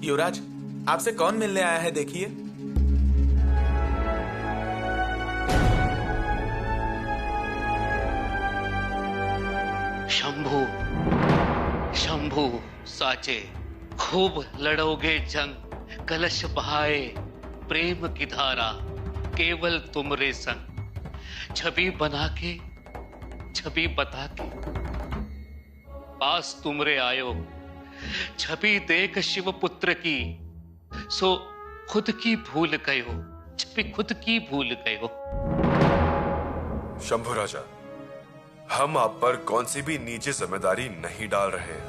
युवराज, आपसे कौन मिलने आया है देखिए। शंभू, शंभू साचे, खूब लड़ोगे जंग, कलश बहाए प्रेम की धारा, केवल तुमरे संग, छवि बना के छवि बता के पास तुमरे आयो, छवि देख शिव पुत्र की, सो खुद की भूल गयो, छवि खुद की भूल गयो। शंभू राजा, हम आप पर कौन सी भी निजी जिम्मेदारी नहीं डाल रहे हैं।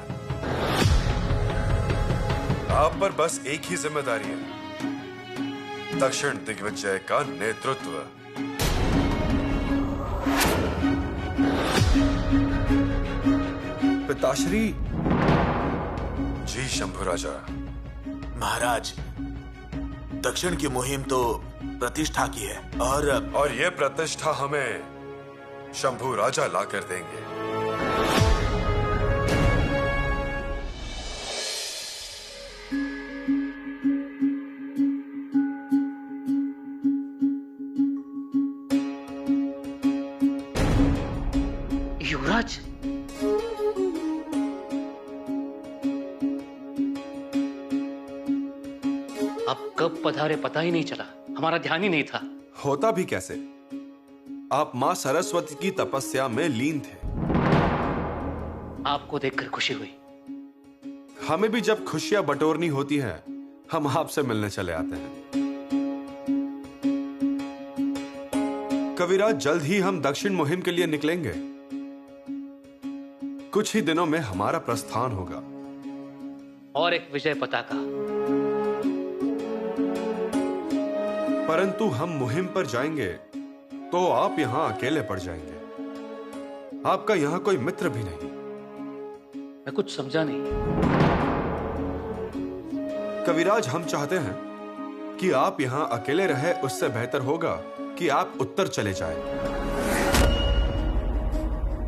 आप पर बस एक ही जिम्मेदारी है, दक्षिण दिग्विजय का नेतृत्व। पिताश्री। जी शंभू राजा। महाराज, दक्षिण की मुहिम तो प्रतिष्ठा की है और यह प्रतिष्ठा हमें शंभू राजा ला कर देंगे। युवराज, आप कब पधारे पता ही नहीं चला, हमारा ध्यान ही नहीं था। होता भी कैसे, आप मां सरस्वती की तपस्या में लीन थे। आपको देखकर खुशी हुई। हमें भी जब खुशियां बटोरनी होती हैं, हम आपसे मिलने चले आते हैं। कविराज, जल्द ही हम दक्षिण मुहिम के लिए निकलेंगे। कुछ ही दिनों में हमारा प्रस्थान होगा। और एक विजय पताका। परंतु हम मुहिम पर जाएंगे तो आप यहां अकेले पड़ जाएंगे। आपका यहां कोई मित्र भी नहीं। मैं कुछ समझा नहीं। कविराज, हम चाहते हैं कि आप यहां अकेले रहे, उससे बेहतर होगा कि आप उत्तर चले जाएं।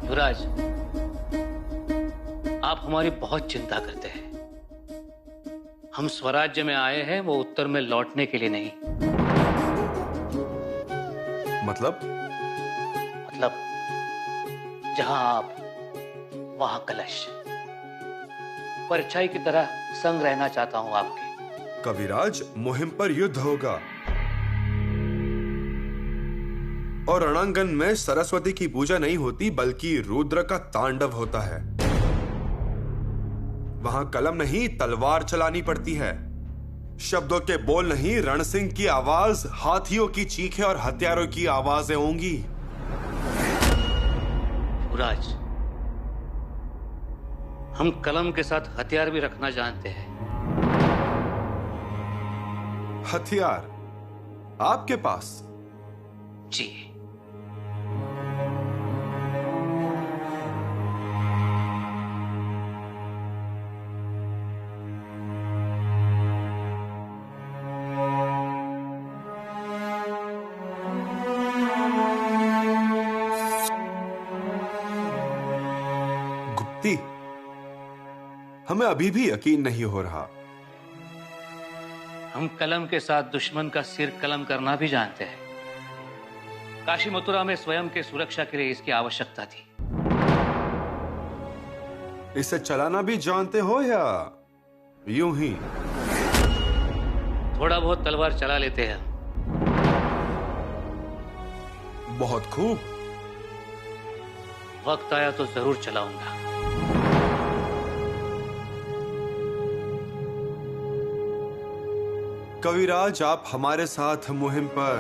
युवराज, आप हमारी बहुत चिंता करते हैं। हम स्वराज्य में आए हैं, वो उत्तर में लौटने के लिए नहीं। मतलब जहां आप वहां कलश। परछाई की तरह संग रहना चाहता हूं आपके। कविराज, मुहिम पर युद्ध होगा और रणांगन में सरस्वती की पूजा नहीं होती, बल्कि रुद्र का तांडव होता है। वहां कलम नहीं, तलवार चलानी पड़ती है। शब्दों के बोल नहीं, रणसिंह की आवाज, हाथियों की चीखें और हथियारों की आवाजें होंगी। युवराज, हम कलम के साथ हथियार भी रखना जानते हैं। हथियार आपके पास? जी। हमें अभी भी यकीन नहीं हो रहा। हम कलम के साथ दुश्मन का सिर कलम करना भी जानते हैं। काशी मथुरा में स्वयं के सुरक्षा के लिए इसकी आवश्यकता थी। इसे चलाना भी जानते हो या यूं ही? थोड़ा बहुत तलवार चला लेते हैं। बहुत खूब। वक्त आया तो जरूर चलाऊंगा। कविराज, आप हमारे साथ मुहिम पर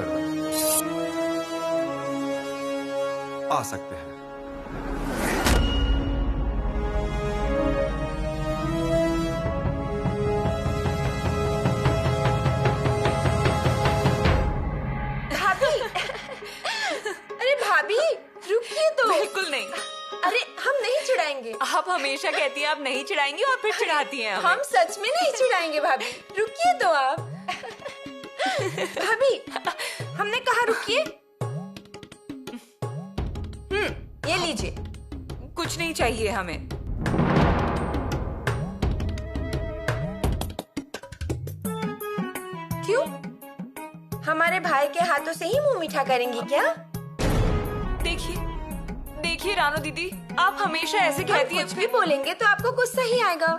आ सकते हैं। भाभी, अरे भाभी रुकिए तो। बिल्कुल नहीं। अरे हम नहीं चिढ़ाएंगे। आप हमेशा कहती हैं आप नहीं चिढ़ाएंगी और फिर चिढ़ाती हैं हमें। हम सच में नहीं चिढ़ाएंगे भाभी, रुकिए तो आप। भाभी, हमने कहा रुकिए। ये लीजिए। कुछ नहीं चाहिए हमें। क्यों? हमारे भाई के हाथों से ही मुंह मीठा करेंगी क्या? देखिए देखिए रानू दीदी, आप हमेशा ऐसे कहती हैं। कुछ भी बोलेंगे तो आपको गुस्सा ही आएगा।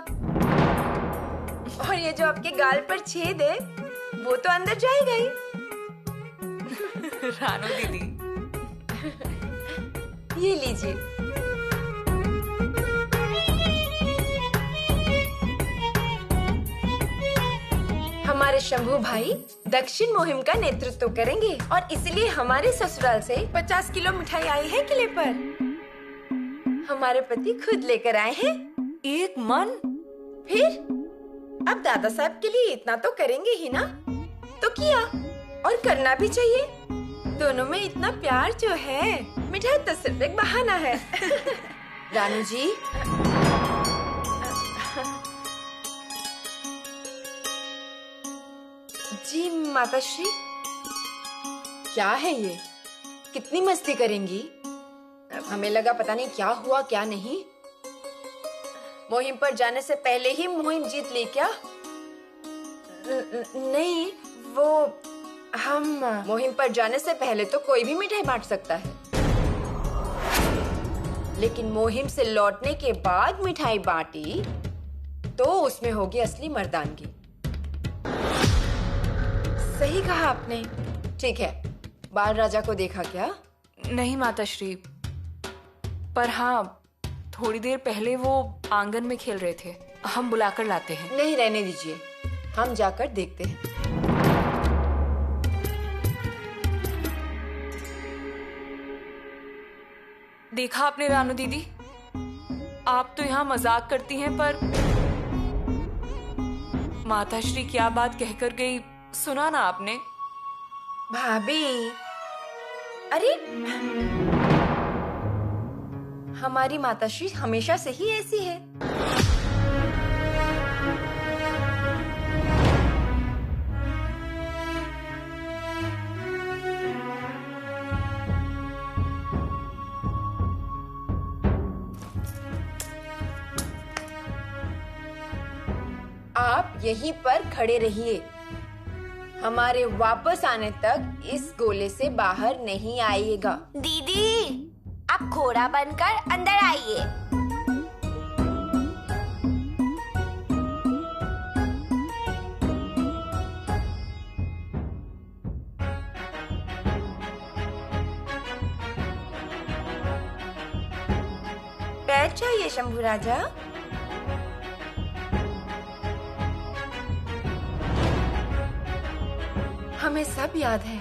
और ये जो आपके गाल पर छेद है वो तो अंदर जाएगा ही। रानू दीदी, ये लीजिए। हमारे शंभू भाई दक्षिण मुहिम का नेतृत्व करेंगे और इसलिए हमारे ससुराल से 50 किलो मिठाई आई है किले पर। हमारे पति खुद लेकर आए हैं। एक मन? फिर अब दादा साहब के लिए इतना तो करेंगे ही ना, तो किया और करना भी चाहिए। दोनों में इतना प्यार जो है, मिठाई तो सिर्फ एक बहाना है। रानू जी, जी माताश्री, क्या है ये? कितनी मस्ती करेंगी? हमें लगा पता नहीं क्या हुआ क्या नहीं। मुहिम पर जाने से पहले ही मुहिम जीत ली क्या? नहीं, वो हम मुहिम पर जाने से पहले तो कोई भी मिठाई बांट सकता है, लेकिन मुहिम से लौटने के बाद मिठाई बांटी तो उसमें होगी असली मर्दानगी। सही कहा आपने। ठीक है, बाल राजा को देखा क्या? नहीं माताश्री, पर हाँ थोड़ी देर पहले वो आंगन में खेल रहे थे। हम बुलाकर लाते हैं। नहीं, रहने दीजिए, हम जाकर देखते हैं। देखा आपने रानू दीदी, आप तो यहाँ मजाक करती हैं, पर माताश्री क्या बात कहकर गई सुना ना आपने? भाभी, अरे हमारी माताश्री हमेशा से ही ऐसी है। आप यहीं पर खड़े रहिए, हमारे वापस आने तक इस गोले से बाहर नहीं आइएगा। दीदी, आप घोड़ा बनकर अंदर आइए। बैठ जाइए शंभू राजा। हमें सब याद है।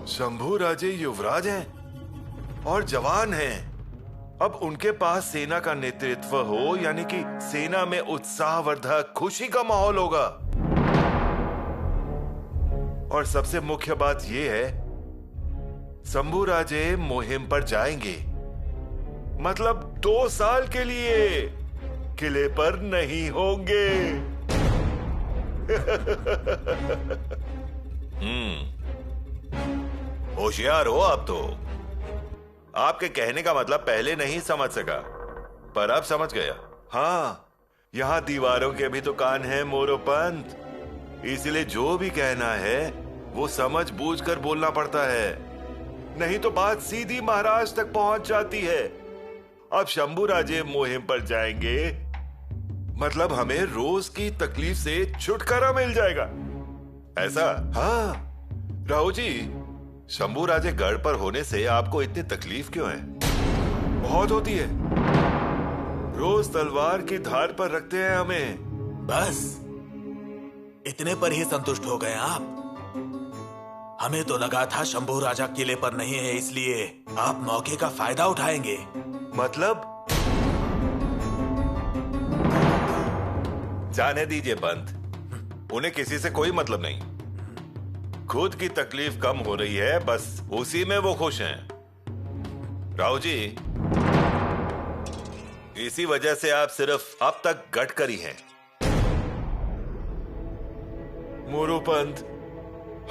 शंभू राजे युवराज हैं और जवान हैं। अब उनके पास सेना का नेतृत्व हो, यानी कि सेना में उत्साहवर्धक खुशी का माहौल होगा। और सबसे मुख्य बात यह है, शंभू राजे मुहिम पर जाएंगे, मतलब 2 साल के लिए किले पर नहीं होंगे। होशियार हो आप तो। आपके कहने का मतलब पहले नहीं समझ सका, पर अब समझ गया। हाँ, यहाँ दीवारों के भी तो कान है मोरोपंत, इसलिए जो भी कहना है वो समझ बूझ कर बोलना पड़ता है, नहीं तो बात सीधी महाराज तक पहुंच जाती है। अब शंभू राजे मुहिम पर जाएंगे, मतलब हमें रोज की तकलीफ से छुटकारा मिल जाएगा, ऐसा? हाँ राहु जी, शंभू राजे गढ़ पर होने से आपको इतनी तकलीफ क्यों है? बहुत होती है, रोज तलवार की धार पर रखते हैं हमें। बस इतने पर ही संतुष्ट हो गए आप? हमें तो लगा था शंभू राजा किले पर नहीं है, इसलिए आप मौके का फायदा उठाएंगे। मतलब? जाने दीजिए पंत, उन्हें किसी से कोई मतलब नहीं। खुद की तकलीफ कम हो रही है, बस उसी में वो खुश हैं। राव जी, इसी वजह से आप सिर्फ अब तक गटकरी हैं। मोरोपंत,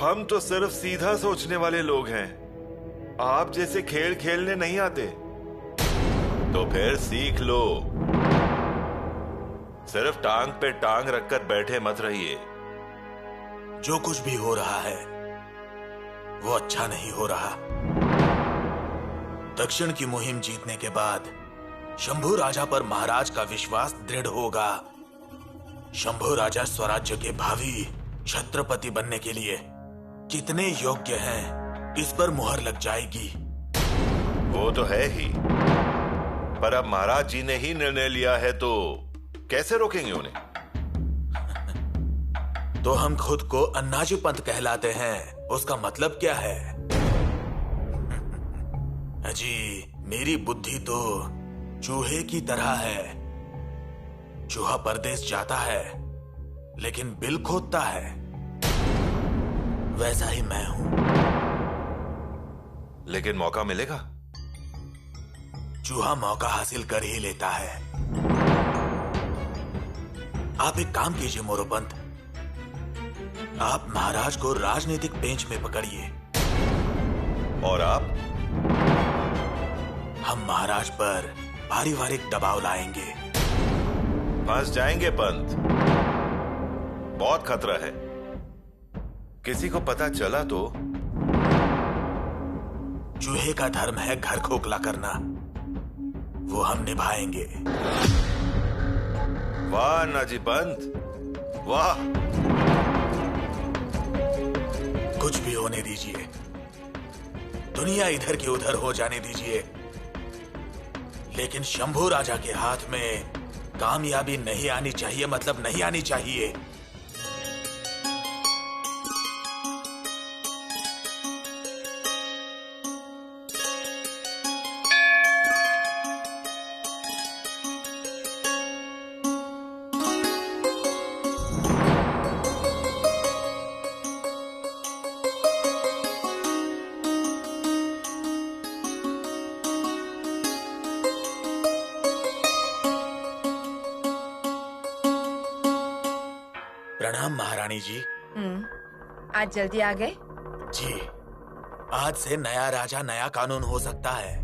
हम तो सिर्फ सीधा सोचने वाले लोग हैं, आप जैसे खेल खेलने नहीं आते। तो फिर सीख लो। सिर्फ टांग पे टांग रखकर बैठे मत रहिए। जो कुछ भी हो रहा है वो अच्छा नहीं हो रहा। दक्षिण की मुहिम जीतने के बाद शंभू राजा पर महाराज का विश्वास दृढ़ होगा। शंभू राजा स्वराज्य के भावी छत्रपति बनने के लिए कितने योग्य हैं, इस पर मुहर लग जाएगी। वो तो है ही, पर अब महाराज जी ने ही निर्णय लिया है तो कैसे रोकेंगे उन्हें? तो हम खुद को अन्नाजी पंत कहलाते हैं, उसका मतलब क्या है? अजी, मेरी बुद्धि तो चूहे की तरह है। चूहा परदेश जाता है लेकिन बिल खोदता है, वैसा ही मैं हूं। लेकिन मौका मिलेगा? चूहा मौका हासिल कर ही लेता है। आप एक काम कीजिए मोरोपंत, आप महाराज को राजनीतिक पेंच में पकड़िए और आप? हम महाराज पर पारिवारिक दबाव लाएंगे। फंस जाएंगे पंत, बहुत खतरा है। किसी को पता चला तो? चूहे का धर्म है घर खोखला करना, वो हम निभाएंगे। वाह नाजी पंत, वाह। कुछ भी होने दीजिए, दुनिया इधर की उधर हो जाने दीजिए, लेकिन शंभू राजा के हाथ में कामयाबी नहीं आनी चाहिए, मतलब नहीं आनी चाहिए। प्रणाम महारानी जी। आज जल्दी आ गए? जी, आज से नया राजा नया कानून हो सकता है।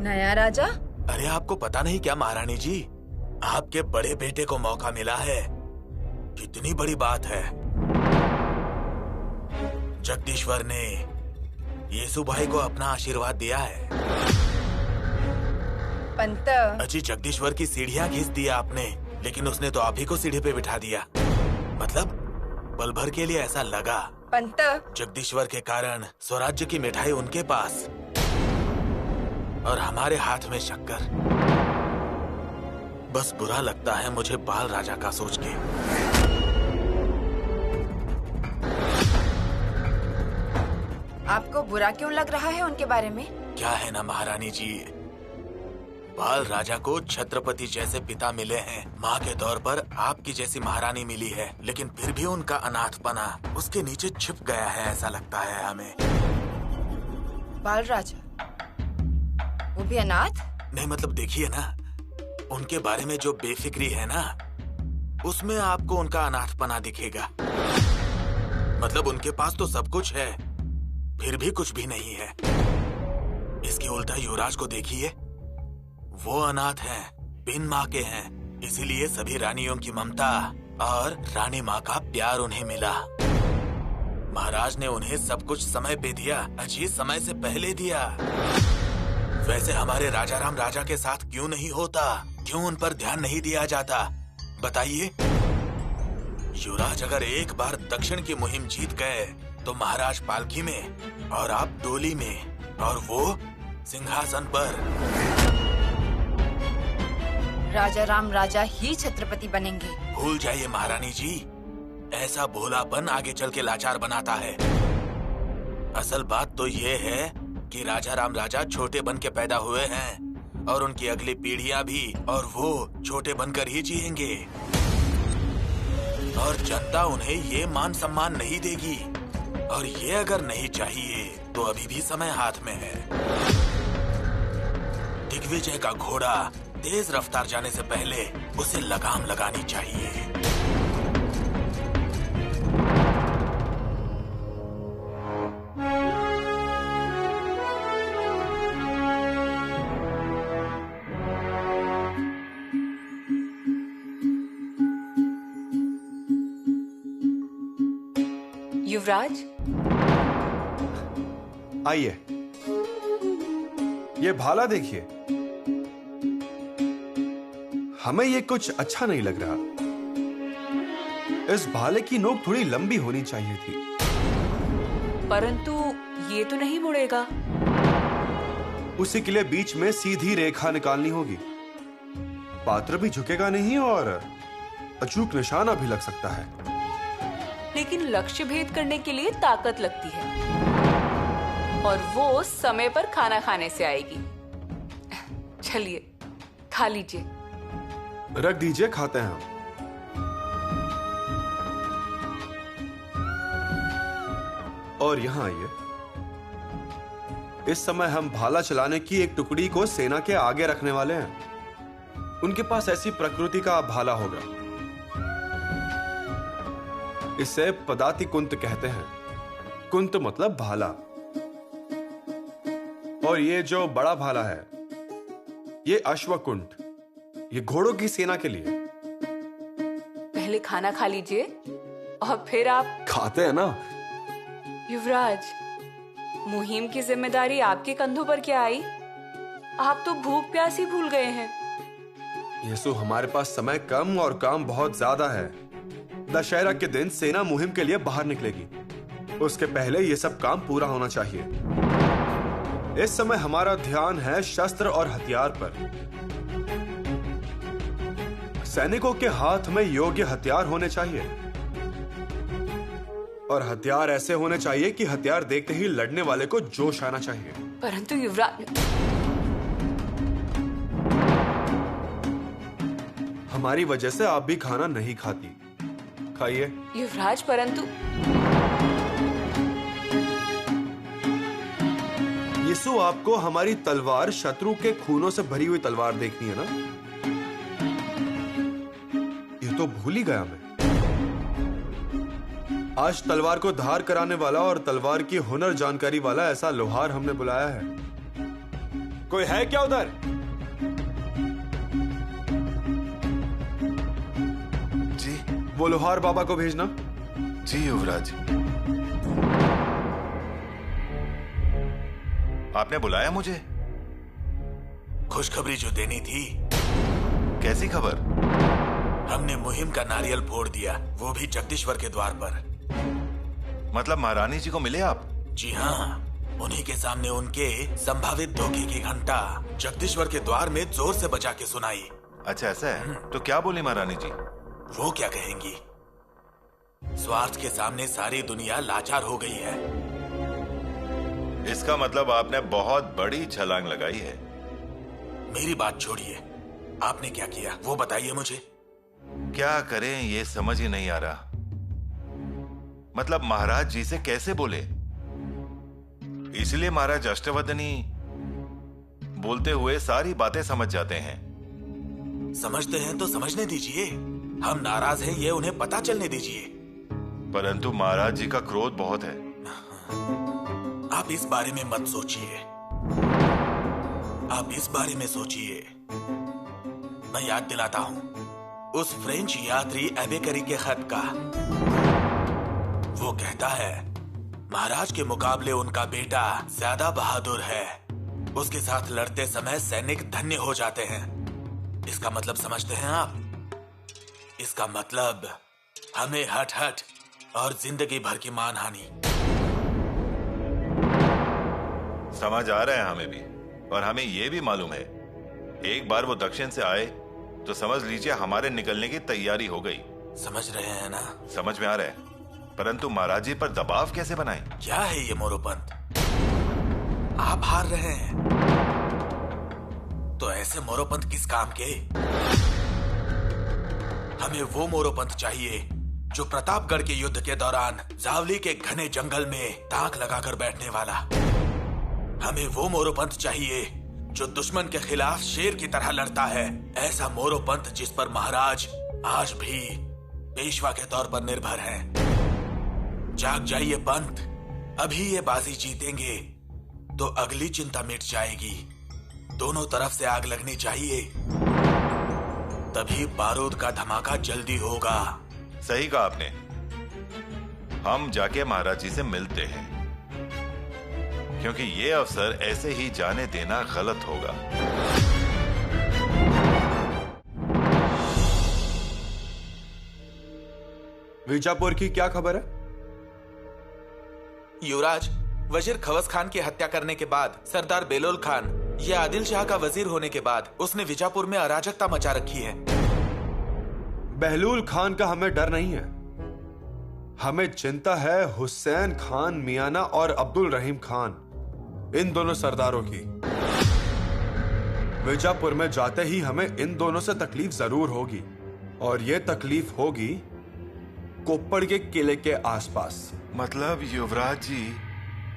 नया राजा? अरे आपको पता नहीं क्या महारानी जी, आपके बड़े बेटे को मौका मिला है। कितनी बड़ी बात है। जगदीश्वर ने येसु भाई को अपना आशीर्वाद दिया है। पंत, अजी, जगदीश्वर की सीढ़ियां घिस दिया आपने, लेकिन उसने तो आप ही को सीढ़ी पे बिठा दिया। मतलब पल भर के लिए ऐसा लगा पंत, जगदीश्वर के कारण स्वराज्य की मिठाई उनके पास और हमारे हाथ में शक्कर। बस बुरा लगता है मुझे बाल राजा का सोच के। आपको बुरा क्यों लग रहा है उनके बारे में? क्या है ना महारानी जी, बाल राजा को छत्रपति जैसे पिता मिले हैं, माँ के तौर पर आपकी जैसी महारानी मिली है, लेकिन फिर भी उनका अनाथपना उसके नीचे छिप गया है, ऐसा लगता है हमें। बाल राजा वो भी अनाथ? नहीं, मतलब देखिए ना, उनके बारे में जो बेफिक्री है ना, उसमें आपको उनका अनाथपना दिखेगा। मतलब उनके पास तो सब कुछ है, फिर भी कुछ भी नहीं है। इसके उल्टा युवराज को देखिए, वो अनाथ हैं, बिन माँ के हैं, इसीलिए सभी रानियों की ममता और रानी माँ का प्यार उन्हें मिला। महाराज ने उन्हें सब कुछ समय पे दिया, अजी समय से पहले दिया। वैसे हमारे राजा राम राजा के साथ क्यों नहीं होता? क्यों उन पर ध्यान नहीं दिया जाता? बताइए। युवराज अगर एक बार दक्षिण की मुहिम जीत गए तो महाराज पालकी में और आप डोली में और वो सिंहासन पर। राजा राम राजा ही छत्रपति बनेंगे। भूल जाइए महारानी जी, ऐसा भोलापन आगे चल के लाचार बनाता है। असल बात तो ये है कि राजा राम राजा छोटे बन के पैदा हुए हैं और उनकी अगली पीढ़ियां भी, और वो छोटे बनकर ही जिएंगे। और जनता उन्हें ये मान सम्मान नहीं देगी, और ये अगर नहीं चाहिए तो अभी भी समय हाथ में है। दिग्विजय का घोड़ा तेज रफ्तार जाने से पहले उसे लगाम लगानी चाहिए। युवराज, आइए, ये भाला देखिए। हमें ये कुछ अच्छा नहीं लग रहा। इस भाले की नोक थोड़ी लंबी होनी चाहिए थी। परंतु ये तो नहीं मुड़ेगा। उसी के लिए बीच में सीधी रेखा निकालनी होगी। पात्र भी झुकेगा नहीं और अचूक निशाना भी लग सकता है। लेकिन लक्ष्य भेद करने के लिए ताकत लगती है, और वो समय पर खाना खाने से आएगी। चलिए, खा लीजिए। रख दीजिए, खाते हैं हम। और यहां आइए। इस समय हम भाला चलाने की एक टुकड़ी को सेना के आगे रखने वाले हैं। उनके पास ऐसी प्रकृति का भाला होगा। इसे पदाति कुंत कहते हैं। कुंत मतलब भाला। और ये जो बड़ा भाला है, ये अश्वकुंठ, ये घोड़ों की सेना के लिए। पहले खाना खा लीजिए और फिर आप। खाते हैं ना। युवराज, मुहिम की जिम्मेदारी आपके कंधों पर क्या आई? आप तो भूख प्यास ही भूल गए हैं। यीशु, हमारे पास समय कम और काम बहुत ज्यादा है। दशहरा के दिन सेना मुहिम के लिए बाहर निकलेगी। उसके पहले ये सब काम पूरा होना चाहिए। इस समय हमारा ध्यान है शस्त्र और हथियार पर। सैनिकों के हाथ में योग्य हथियार होने चाहिए, और हथियार ऐसे होने चाहिए कि हथियार देखते ही लड़ने वाले को जोश आना चाहिए। परंतु युवराज, हमारी वजह से आप भी खाना नहीं खाती। खाइए। युवराज, परंतु यीशु, आपको हमारी तलवार शत्रु के खूनों से भरी हुई तलवार देखनी है ना? ये तो भूल ही गया मैं। आज तलवार को धार कराने वाला और तलवार की हुनर जानकारी वाला ऐसा लोहार हमने बुलाया है। कोई है क्या उधर? जी। वो लोहार बाबा को भेजना। जी युवराज। आपने बुलाया मुझे? खुशखबरी जो देनी थी। कैसी खबर? हमने मुहिम का नारियल फोड़ दिया, वो भी जगदीश्वर के द्वार पर। मतलब महारानी जी को मिले आप? जी हाँ, उन्हीं के सामने उनके संभावित धोखे की घंटा जगदीश्वर के द्वार में जोर से बजा के सुनाई। अच्छा, ऐसा है? तो क्या बोली महारानी जी? वो क्या कहेंगी? स्वार्थ के सामने सारी दुनिया लाचार हो गई है। इसका मतलब आपने बहुत बड़ी छलांग लगाई है। मेरी बात छोड़िए, आपने क्या किया वो बताइए मुझे। क्या करें ये समझ ही नहीं आ रहा। मतलब महाराज जी से कैसे बोले? इसलिए महाराज अष्टवदनी बोलते हुए सारी बातें समझ जाते हैं। समझते हैं तो समझने दीजिए। हम नाराज हैं ये उन्हें पता चलने दीजिए। परंतु महाराज जी का क्रोध बहुत है। आप इस बारे में मत सोचिए। आप इस बारे में सोचिए। मैं याद दिलाता हूं उस फ्रेंच यात्री एबेकरी के खत का। वो कहता है महाराज के मुकाबले उनका बेटा ज्यादा बहादुर है। उसके साथ लड़ते समय सैनिक धन्य हो जाते हैं। इसका मतलब समझते हैं आप? इसका मतलब हमें हट और जिंदगी भर की मानहानि। समझ आ रहा है हमें भी, और हमें यह भी मालूम है एक बार वो दक्षिण से आए तो समझ लीजिए हमारे निकलने की तैयारी हो गई। समझ रहे हैं ना? समझ में आ रहा है। परंतु महाराज जी पर दबाव कैसे बनाएं? क्या है ये मोरोपंत? आप हार रहे हैं तो ऐसे मोरोपंत किस काम के? हमें वो मोरोपंत चाहिए जो प्रतापगढ़ के युद्ध के दौरान जावली के घने जंगल में ताक लगाकर बैठने वाला। हमें वो मोरोपंत चाहिए जो दुश्मन के खिलाफ शेर की तरह लड़ता है। ऐसा मोरोपंत जिस पर महाराज आज भी पेशवा के तौर पर निर्भर हैं। जाग जाइए पंत, अभी ये बाजी जीतेंगे तो अगली चिंता मिट जाएगी। दोनों तरफ से आग लगनी चाहिए, तभी बारूद का धमाका जल्दी होगा। सही कहा आपने। हम जाके महाराज जी से मिलते हैं, क्योंकि ये अवसर ऐसे ही जाने देना गलत होगा। विजापुर की क्या खबर है? युवराज, वजीर खवस खान की हत्या करने के बाद सरदार बेलोल खान, ये आदिल शाह का वजीर होने के बाद उसने विजापुर में अराजकता मचा रखी है। बहलूल खान का हमें डर नहीं है, हमें चिंता है हुसैन खान मियाना और अब्दुल रहीम खान, इन दोनों सरदारों की। विजापुर में जाते ही हमें इन दोनों से तकलीफ जरूर होगी, और यह तकलीफ होगी कोप्पड़ के किले के आसपास। मतलब युवराज जी,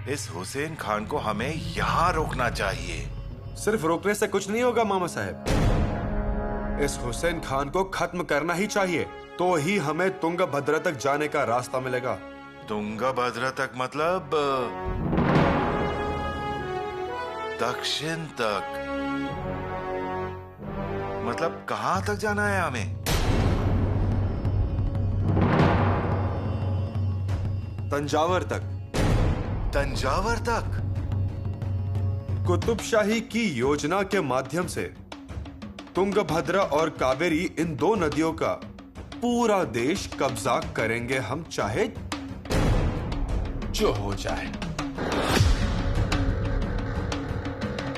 इस हुसैन खान को हमें यहाँ रोकना चाहिए। सिर्फ रोकने से कुछ नहीं होगा मामा साहब, इस हुसैन खान को खत्म करना ही चाहिए, तो ही हमें तुंगभद्रा तक जाने का रास्ता मिलेगा। तुंगभद्रा तक मतलब दक्षिण तक? मतलब कहां तक जाना है हमें? तंजावर तक। तंजावर तक? कुतुबशाही की योजना के माध्यम से तुंगभद्रा और कावेरी, इन दो नदियों का पूरा देश कब्जा करेंगे हम, चाहे जो हो जाए।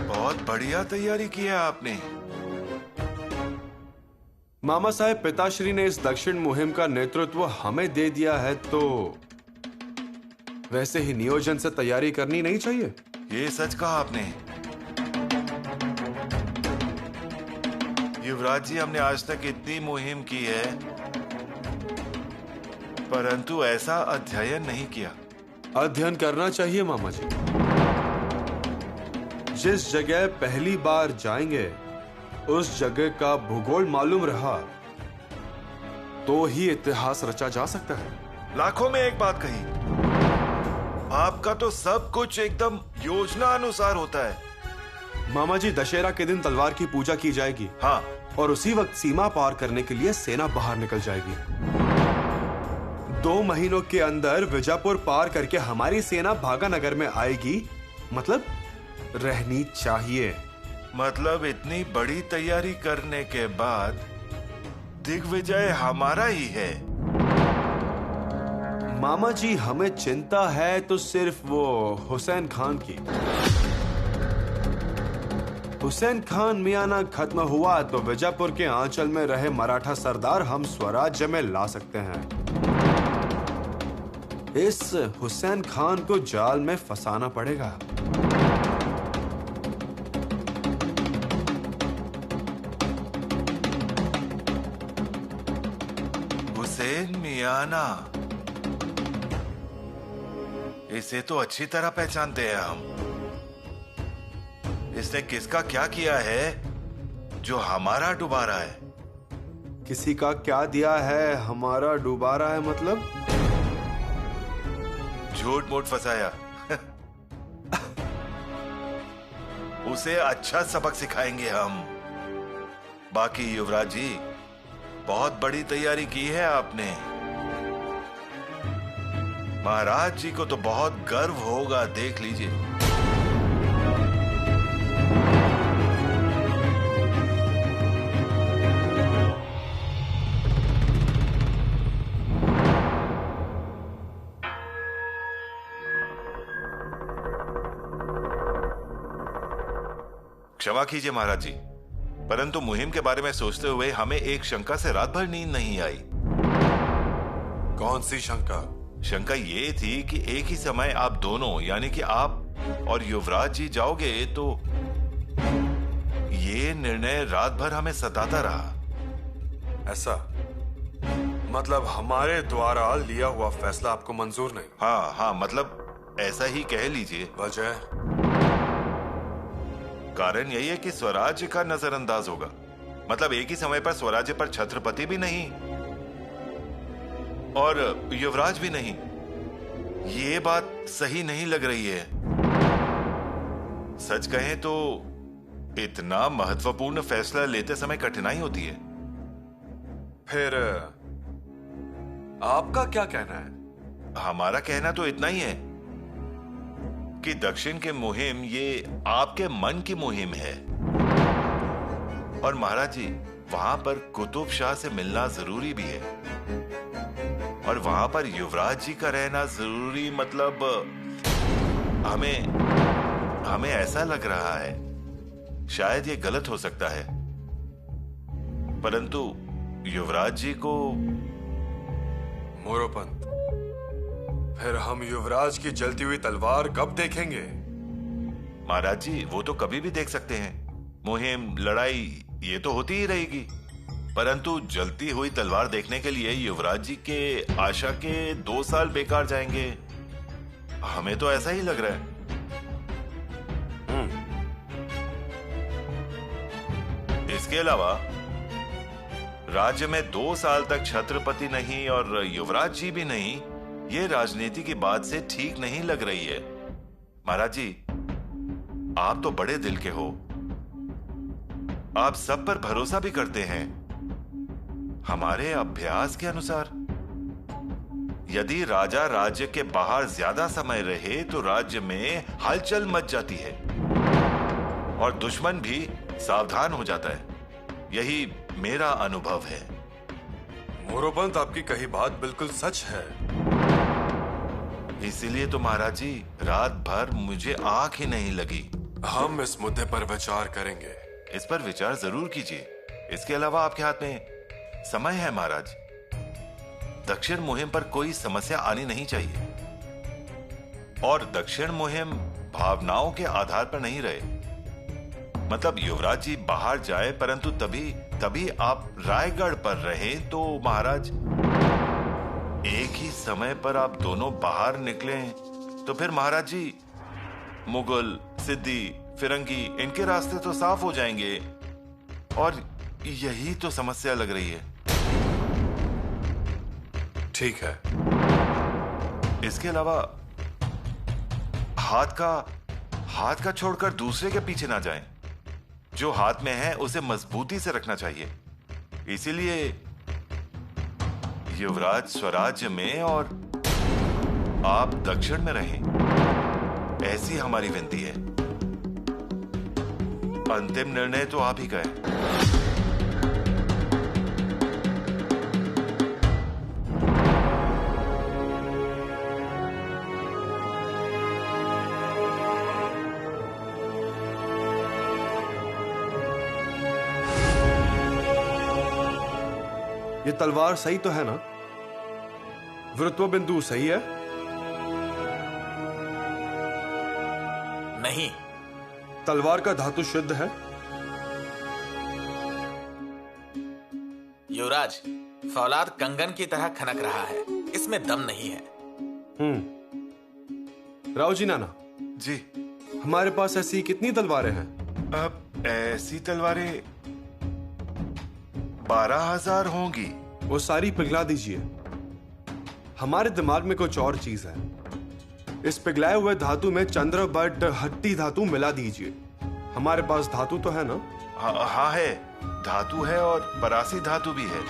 बहुत बढ़िया तैयारी की है आपने। मामा साहब पिताश्री ने इस दक्षिण मुहिम का नेतृत्व हमें दे दिया है, तो वैसे ही नियोजन से तैयारी करनी नहीं चाहिए? ये सच कहा आपने युवराज जी। हमने आज तक इतनी मुहिम की है, परंतु ऐसा अध्ययन नहीं किया। अध्ययन करना चाहिए मामा जी। जिस जगह पहली बार जाएंगे उस जगह का भूगोल मालूम रहा तो ही इतिहास रचा जा सकता है। लाखों में एक बात कही, आपका तो सब कुछ एकदम योजना अनुसार होता है। मामा जी, दशहरा के दिन तलवार की पूजा की जाएगी। हाँ, और उसी वक्त सीमा पार करने के लिए सेना बाहर निकल जाएगी। 2 महीनों के अंदर विजापुर पार करके हमारी सेना भागानगर में आएगी, मतलब रहनी चाहिए। मतलब इतनी बड़ी तैयारी करने के बाद दिग्विजय हमारा ही है। मामा जी, हमें चिंता है तो सिर्फ वो हुसैन खान की। हुसैन खान मियाना खत्म हुआ तो विजापुर के आंचल में रहे मराठा सरदार हम स्वराज्य में ला सकते हैं। इस हुसैन खान को जाल में फंसाना पड़ेगा। हुसैन मियाना, इसे तो अच्छी तरह पहचानते हैं हम। इसने किसका क्या किया है जो हमारा डुबा रहा है? किसी का क्या दिया है हमारा डुबा रहा है? मतलब झूठ मूठ फंसाया। उसे अच्छा सबक सिखाएंगे हम। बाकी युवराज जी, बहुत बड़ी तैयारी की है आपने। महाराज जी को तो बहुत गर्व होगा, देख लीजिए। क्षमा कीजिए महाराज जी, परंतु मुहिम के बारे में सोचते हुए हमें एक शंका से रात भर नींद नहीं आई। कौन सी शंका? शंका ये थी कि एक ही समय आप दोनों, यानी कि आप और युवराज जी जाओगे, तो ये निर्णय रात भर हमें सताता रहा। ऐसा मतलब हमारे द्वारा लिया हुआ फैसला आपको मंजूर नहीं? हाँ, मतलब ऐसा ही कह लीजिए। वजह? कारण यही है कि स्वराज्य का नजरअंदाज होगा। मतलब एक ही समय पर स्वराज्य पर छत्रपति भी नहीं और युवराज भी नहीं। ये बात सही नहीं लग रही है। सच कहें तो इतना महत्वपूर्ण फैसला लेते समय कठिनाई होती है। फिर आपका क्या कहना है? हमारा कहना तो इतना ही है कि दक्षिण की मुहिम ये आपके मन की मुहिम है। और महाराज जी, वहां पर कुतुब शाह से मिलना जरूरी भी है, और वहां पर युवराज जी का रहना जरूरी, मतलब हमें ऐसा लग रहा है, शायद ये गलत हो सकता है, परंतु युवराज जी को। मोरोपंत, फिर हम युवराज की जलती हुई तलवार कब देखेंगे? महाराज जी, वो तो कभी भी देख सकते हैं। मुहिम, लड़ाई ये तो होती ही रहेगी, परंतु जलती हुई तलवार देखने के लिए युवराज जी के आशा के 2 साल बेकार जाएंगे, हमें तो ऐसा ही लग रहा है। इसके अलावा राज्य में 2 साल तक छत्रपति नहीं और युवराज जी भी नहीं, ये राजनीति की बात से ठीक नहीं लग रही है। महाराज जी, आप तो बड़े दिल के हो, आप सब पर भरोसा भी करते हैं। हमारे अभ्यास के अनुसार यदि राजा राज्य के बाहर ज्यादा समय रहे तो राज्य में हलचल मच जाती है और दुश्मन भी सावधान हो जाता है। यही मेरा अनुभव है। मोरोपंत, आपकी कही बात बिल्कुल सच है। इसीलिए तो महाराज जी, रात भर मुझे आंख ही नहीं लगी। हम इस मुद्दे पर विचार करेंगे। इस पर विचार जरूर कीजिए। इसके अलावा आपके हाथ में समय है महाराज। दक्षिण मुहिम पर कोई समस्या आनी नहीं चाहिए, और दक्षिण मुहिम भावनाओं के आधार पर नहीं रहे। मतलब युवराज जी बाहर जाए, परंतु तभी आप रायगढ़ पर रहे तो महाराज, एक ही समय पर आप दोनों बाहर निकले तो फिर महाराज जी, मुगल, सिद्दी, फिरंगी, इनके रास्ते तो साफ हो जाएंगे, और यही तो समस्या लग रही है। ठीक है। इसके अलावा हाथ का छोड़कर दूसरे के पीछे ना जाएं। जो हाथ में है उसे मजबूती से रखना चाहिए। इसीलिए युवराज स्वराज्य में और आप दक्षिण में रहें, ऐसी हमारी विनती है। अंतिम निर्णय तो आप ही का है। ये तलवार सही तो है ना? वृत्व बिंदु सही है? नहीं। तलवार का धातु शुद्ध है? युवराज, फौलाद कंगन की तरह खनक रहा है, इसमें दम नहीं है। राव जी नाना जी, हमारे पास ऐसी कितनी तलवारें हैं? अब ऐसी तलवारें 12,000 होंगी। वो सारी पिघला दीजिए। हमारे दिमाग में कुछ और चीज है। इस पिघलाए हुए धातु में चंद्र बट हट्टी धातु मिला दीजिए। हमारे पास धातु तो है ना? हाँ है, धातु है और परासी धातु भी है।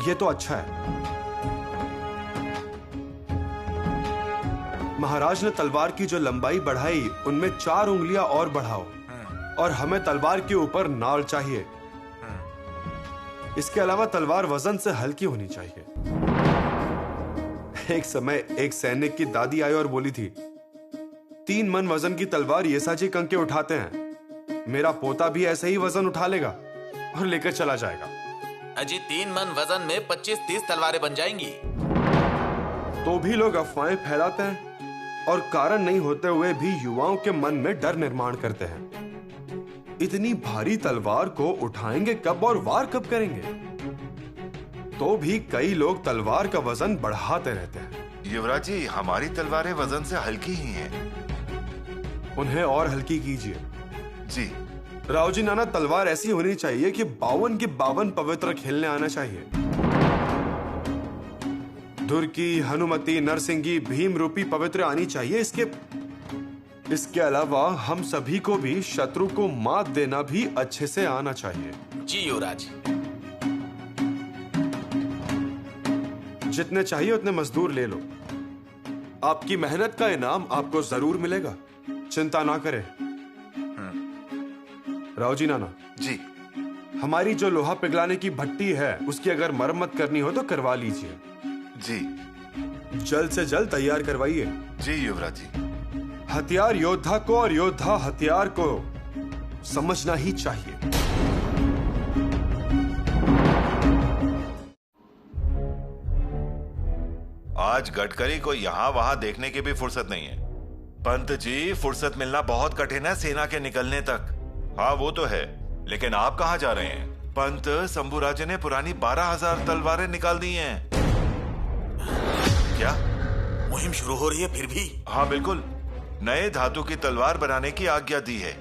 ये तो अच्छा है। महाराज ने तलवार की जो लंबाई बढ़ाई, उनमें 4 उंगलियां और बढ़ाओ, और हमें तलवार के ऊपर नाल चाहिए। इसके अलावा तलवार वजन से हल्की होनी चाहिए। एक समय एक सैनिक की दादी आई और बोली थी, 3 मन वजन की तलवार येसाजी कंके उठाते हैं। मेरा पोता भी ऐसे ही वजन उठा लेगा और लेकर चला जाएगा। अजी 3 मन वजन में 25-30 तलवारें बन जाएंगी। तो भी लोग अफवाहें फैलाते हैं और कारण नहीं होते हुए भी युवाओं के मन में डर निर्माण करते हैं। इतनी भारी तलवार को उठाएंगे कब और वार कब करेंगे? तो भी कई लोग तलवार का वजन बढ़ाते रहते हैं। युवराज जी, हमारी तलवारें वजन से हल्की ही हैं। उन्हें और हल्की कीजिए। जी। राव जी नाना, तलवार ऐसी होनी चाहिए कि 52 के 52 पवित्र खेलने आना चाहिए। दुर्गी, हनुमती, नरसिंगी, भीम रूपी पवित्र आनी चाहिए। इसके अलावा हम सभी को भी शत्रु को मात देना भी अच्छे से आना चाहिए। जी युवराज। जितने चाहिए उतने मजदूर ले लो। आपकी मेहनत का इनाम आपको जरूर मिलेगा, चिंता ना करें। राव जी नाना जी। हमारी जो लोहा पिघलाने की भट्टी है उसकी अगर मरम्मत करनी हो तो करवा लीजिए। जी जल्द से जल्द तैयार करवाइए। जी युवराज जी। हथियार योद्धा को और योद्धा हथियार को समझना ही चाहिए। आज गडकरी को यहाँ वहां देखने की भी फुर्सत नहीं है। पंत जी, फुर्सत मिलना बहुत कठिन है सेना के निकलने तक। हाँ वो तो है, लेकिन आप कहाँ जा रहे हैं? पंत, शंभुराजे ने पुरानी 12,000 तलवारें निकाल दी हैं। क्या मुहिम शुरू हो रही है फिर भी? हाँ बिल्कुल, नए धातु की तलवार बनाने की आज्ञा दी है।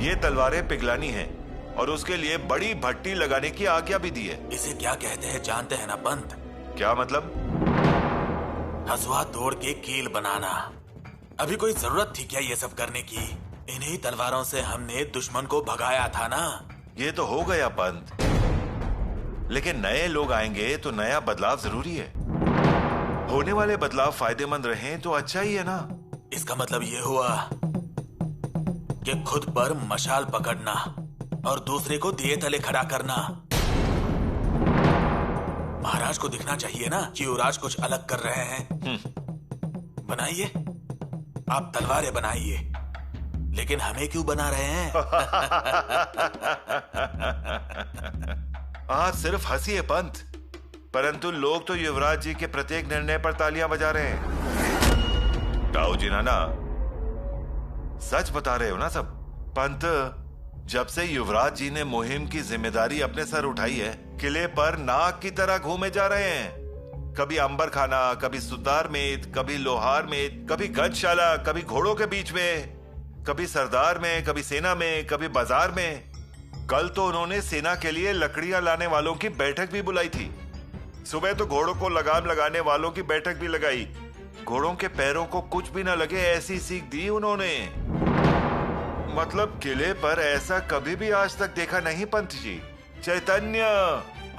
ये तलवारें पिघलानी हैं और उसके लिए बड़ी भट्टी लगाने की आज्ञा भी दी है। इसे क्या कहते हैं जानते हैं ना पंत? क्या मतलब? हसुआ तोड़ के कील बनाना। अभी कोई जरूरत थी क्या ये सब करने की? इन्हीं तलवारों से हमने दुश्मन को भगाया था ना। ये तो हो गया पंत, लेकिन नए लोग आएंगे तो नया बदलाव जरूरी है। होने वाले बदलाव फायदेमंद रहें तो अच्छा ही है ना। इसका मतलब ये हुआ कि खुद पर मशाल पकड़ना और दूसरे को दिए तले खड़ा करना। महाराज को दिखना चाहिए ना कि युवराज कुछ अलग कर रहे हैं। बनाइए, आप तलवारें बनाइए, लेकिन हमें क्यों बना रहे हैं? आज सिर्फ हंसी है पंत, परंतु लोग तो युवराज जी के प्रत्येक निर्णय पर तालियां बजा रहे हैं। ताऊ जी नाना, सच बता रहे हो ना सब? पंत, जब से युवराज जी ने मुहिम की जिम्मेदारी अपने सर उठाई है, किले पर नाग की तरह घूमे जा रहे हैं। कभी अंबर खाना, कभी सुतार में, कभी लोहार में, कभी गजशाला, कभी घोड़ों के बीच में, कभी सरदार में, कभी सेना में, कभी बाजार में। कल तो उन्होंने सेना के लिए लकड़ियां लाने वालों की बैठक भी बुलाई थी। सुबह तो घोड़ों को लगाम लगाने वालों की बैठक भी लगाई। घोड़ों के पैरों को कुछ भी न लगे ऐसी सीख दी उन्होंने। मतलब किले पर ऐसा कभी भी आज तक देखा नहीं पंत जी। चैतन्य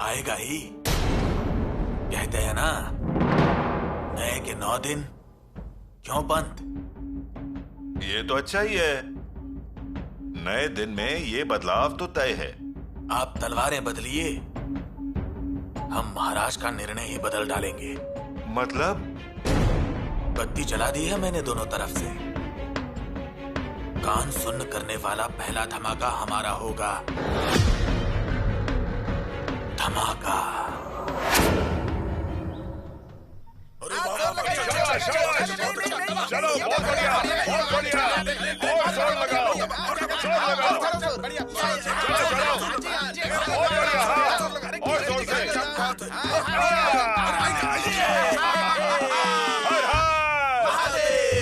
आएगा ही, कहते हैं ना, नए के 9 दिन। क्यों पंत? ये तो अच्छा ही है। नए दिन में ये बदलाव तो तय है। आप तलवारें बदलिए, हम महाराज का निर्णय ही बदल डालेंगे। मतलब? बत्ती जला दी है मैंने दोनों तरफ से। कान सुन्न करने वाला पहला धमाका हमारा होगा। धमाका। चलो, बहुत बढ़िया, बहुत बढ़िया। और जोर लगाओ, जोर लगाओ। चलो, बहुत बढ़िया, हाँ, और जोर से।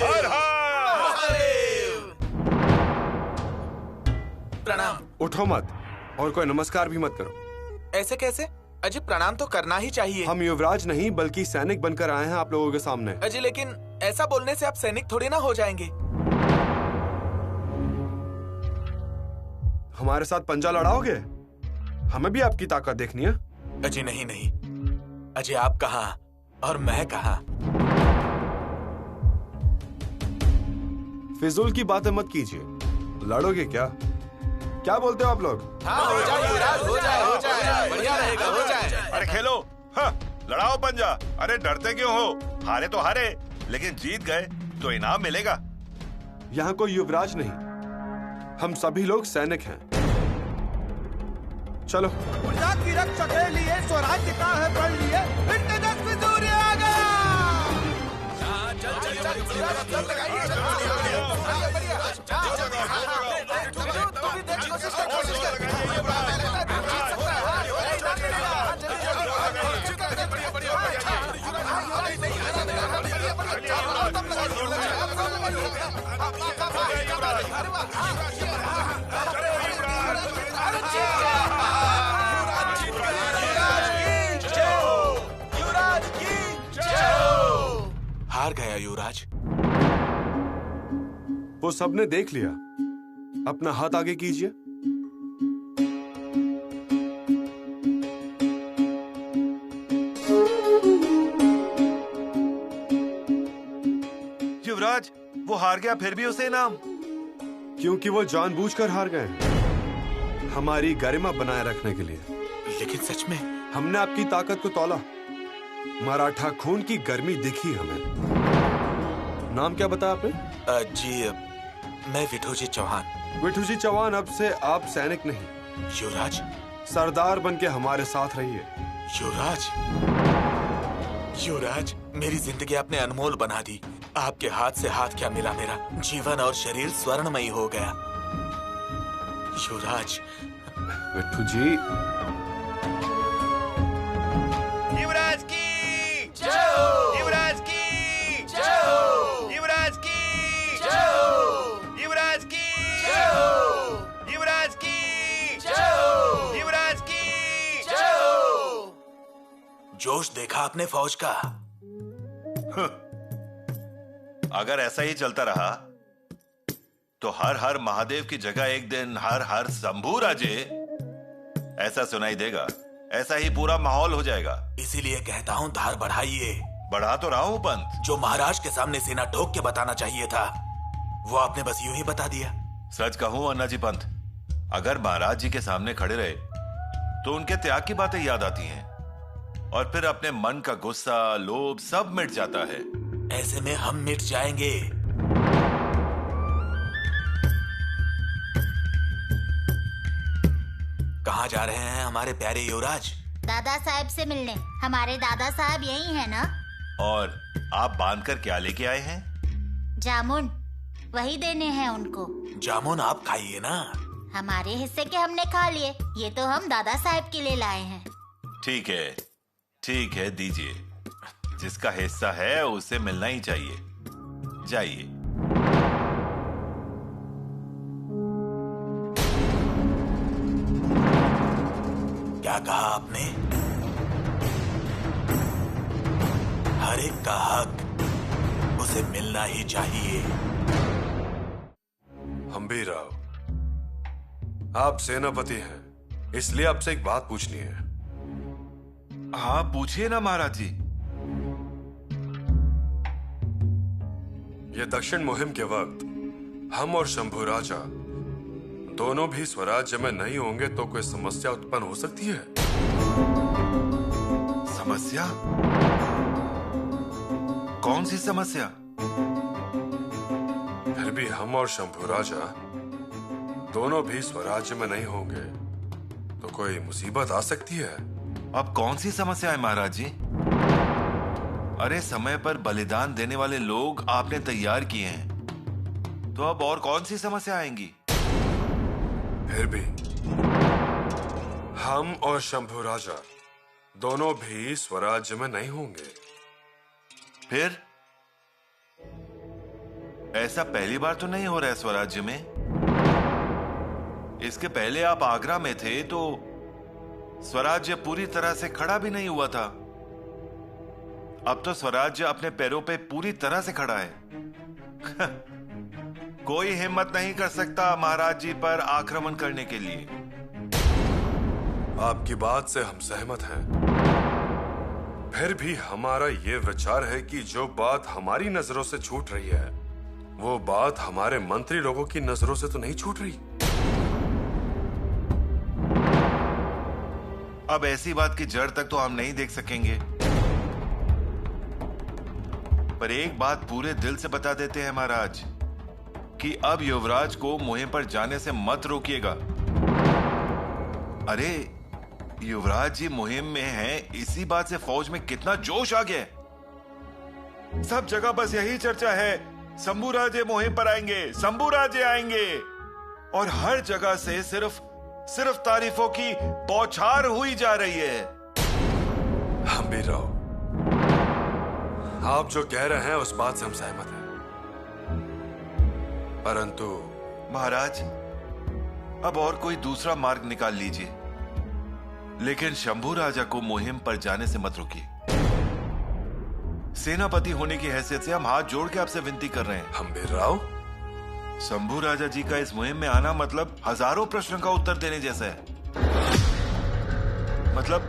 हर हर प्रणाम। उठो मत और कोई नमस्कार भी मत करो। ऐसे कैसे? अजी प्रणाम तो करना ही चाहिए। हम युवराज नहीं बल्कि सैनिक बनकर आए हैं आप लोगों के सामने। अजी लेकिन ऐसा बोलने से आप सैनिक थोड़ी ना हो जाएंगे। हमारे साथ पंजा लड़ाओगे? हमें भी आपकी ताकत देखनी है। अजी नहीं नहीं, अजी आप कहाँ और मैं कहाँ? फिजूल की बातें मत कीजिए। लड़ोगे क्या? क्या बोलते हो आप लोग? हाँ, हो जाए युवराज, हो जाए, बढ़िया रहेगा, हो जाए। अरे खेलो, हाँ, लड़ाओ पंजा। अरे डरते क्यों हो? हारे तो हारे, लेकिन जीत गए तो इनाम मिलेगा। यहाँ कोई युवराज नहीं, हम सभी लोग सैनिक हैं। चलो। प्रजा की रक्षा के लिए स्वराज्य का है पढ़ लिए, फिर तेजस्वी सूर्य आ गया। हार गया युवराज। वो सबने देख लिया। अपना हाथ आगे कीजिए। हार गया फिर भी उसे इनाम? क्योंकि वो जानबूझकर हार गए, हमारी गरिमा बनाए रखने के लिए। लेकिन सच में हमने आपकी ताकत को तौला, मराठा खून की गर्मी दिखी हमें। नाम क्या बताया आपने? जी मैं विठोजी चौहान। विठू जी चौहान, अब से आप सैनिक नहीं, युवराज। सरदार बन के हमारे साथ रहिए। युवराज, युवराज, मेरी जिंदगी आपने अनमोल बना दी। आपके हाथ से हाथ क्या मिला, मेरा जीवन और शरीर स्वर्णमयी हो गया। युवराज। विठू जी। युवराज की जय हो! युवराज की जय हो! युवराज की जय हो! युवराज की जय हो! युवराज की जय हो! युवराज की जय हो! जोश देखा आपने फौज का? अगर ऐसा ही चलता रहा तो हर हर महादेव की जगह एक दिन हर हर शंभू राजे ऐसा सुनाई देगा। ऐसा ही पूरा माहौल हो जाएगा। इसीलिए कहता हूँ धार बढ़ाइए। बढ़ा तो रहा हूं पंत। जो महाराज के सामने सेना ठोक के बताना चाहिए था, वो आपने बस यूं ही बता दिया। सच कहूं अन्ना जी पंत, अगर महाराज जी के सामने खड़े रहे तो उनके त्याग की बातें याद आती हैं और फिर अपने मन का गुस्सा, लोभ सब मिट जाता है। ऐसे में हम मिट जाएंगे। कहाँ जा रहे हैं हमारे प्यारे युवराज? दादा साहब से मिलने। हमारे दादा साहब यही है ना? और आप बांधकर क्या लेके आए हैं? जामुन, वही देने हैं उनको। जामुन आप खाइए ना। हमारे हिस्से के हमने खा लिए, ये तो हम दादा साहब के लिए लाए हैं। ठीक है दीजिए। जिसका हिस्सा है उसे मिलना ही चाहिए। जाइए। क्या कहा आपने? हर एक का हक उसे मिलना ही चाहिए। हम्बीराव, आप सेनापति हैं, इसलिए आपसे एक बात पूछनी है। हाँ पूछिए ना महाराज जी। ये दक्षिण मुहिम के वक्त हम और शंभू राजा दोनों भी स्वराज्य में नहीं होंगे तो कोई समस्या उत्पन्न हो सकती है? समस्या? कौन सी समस्या? फिर भी हम और शंभू राजा दोनों भी स्वराज्य में नहीं होंगे तो कोई मुसीबत आ सकती है। अब कौन सी समस्या है महाराज जी? अरे समय पर बलिदान देने वाले लोग आपने तैयार किए हैं, तो अब और कौन सी समस्या आएंगी? फिर भी हम और शंभू राजा दोनों भी स्वराज्य में नहीं होंगे। फिर ऐसा पहली बार तो नहीं हो रहा है स्वराज्य में। इसके पहले आप आगरा में थे तो स्वराज्य पूरी तरह से खड़ा भी नहीं हुआ था। अब तो स्वराज्य अपने पैरों पे पूरी तरह से खड़ा है। कोई हिम्मत नहीं कर सकता महाराज जी पर आक्रमण करने के लिए। आपकी बात से हम सहमत हैं। फिर भी हमारा ये विचार है कि जो बात हमारी नजरों से छूट रही है, वो बात हमारे मंत्री लोगों की नजरों से तो नहीं छूट रही। अब ऐसी बात की जड़ तक तो हम नहीं देख सकेंगे, पर एक बात पूरे दिल से बता देते हैं महाराज कि अब युवराज को मुहिम पर जाने से मत रोकिएगा। अरे युवराज जी मुहिम में हैं, इसी बात से फौज में कितना जोश आ गया है। सब जगह बस यही चर्चा है, शंभू राजे मुहिम पर आएंगे, शंभू राजे आएंगे, और हर जगह से सिर्फ तारीफों की बौछार हुई जा रही है। हम्बीराव, आप जो कह रहे हैं उस बात से हम सहमत हैं, परंतु महाराज अब और कोई दूसरा मार्ग निकाल लीजिए, लेकिन शंभू राजा को मुहिम पर जाने से मत रोकिए। सेनापति होने की हैसियत से हम हाथ जोड़ के आपसे विनती कर रहे हैं। हम्बीराव, शंभू राजा जी का इस मुहिम में आना मतलब हजारों प्रश्नों का उत्तर देने जैसा है। मतलब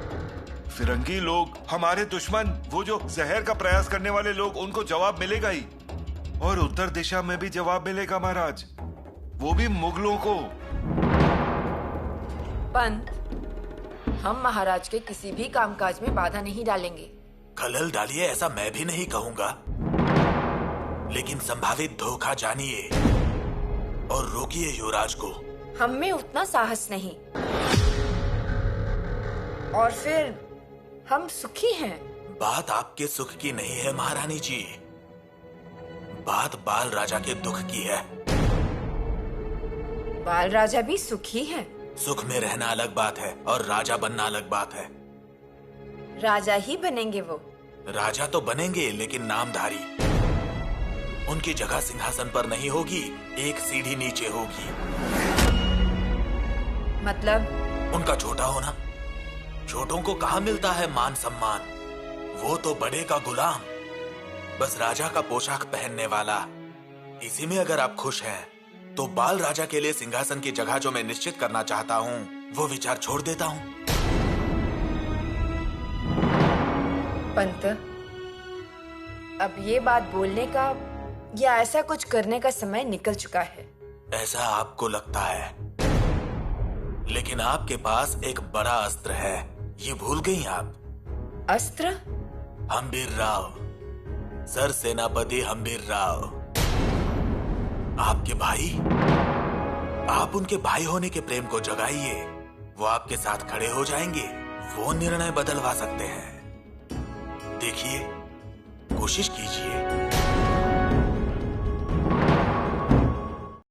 फिरंगी लोग, हमारे दुश्मन, वो जो जहर का प्रयास करने वाले लोग, उनको जवाब मिलेगा ही। और उत्तर दिशा में भी जवाब मिलेगा महाराज, वो भी मुगलों को। पंत, हम महाराज के किसी भी कामकाज में बाधा नहीं डालेंगे। खलल डालिए ऐसा मैं भी नहीं कहूंगा, लेकिन संभावित धोखा जानिए और रोकिए युवराज को। हम में उतना साहस नहीं, और फिर हम सुखी हैं। बात आपके सुख की नहीं है महारानी जी, बात बाल राजा के दुख की है। बाल राजा भी सुखी है। सुख में रहना अलग बात है और राजा बनना अलग बात है। राजा ही बनेंगे वो। राजा तो बनेंगे, लेकिन नामधारी। उनकी जगह सिंहासन पर नहीं होगी, एक सीढ़ी नीचे होगी। मतलब? उनका छोटा होना। छोटों को कहाँ मिलता है मान सम्मान, वो तो बड़े का गुलाम, बस राजा का पोशाक पहनने वाला। इसी में अगर आप खुश हैं तो बाल राजा के लिए सिंहासन की जगह जो मैं निश्चित करना चाहता हूँ वो विचार छोड़ देता हूँ। पंत, अब ये बात बोलने का या ऐसा कुछ करने का समय निकल चुका है। ऐसा आपको लगता है, लेकिन आपके पास एक बड़ा अस्त्र है, ये भूल गई आप? अस्त्र? हम्बीर राव, सर सेनापति हम्बीर राव, आपके भाई। आप उनके भाई होने के प्रेम को जगाइए, वो आपके साथ खड़े हो जाएंगे, वो निर्णय बदलवा सकते हैं। देखिए, कोशिश कीजिए।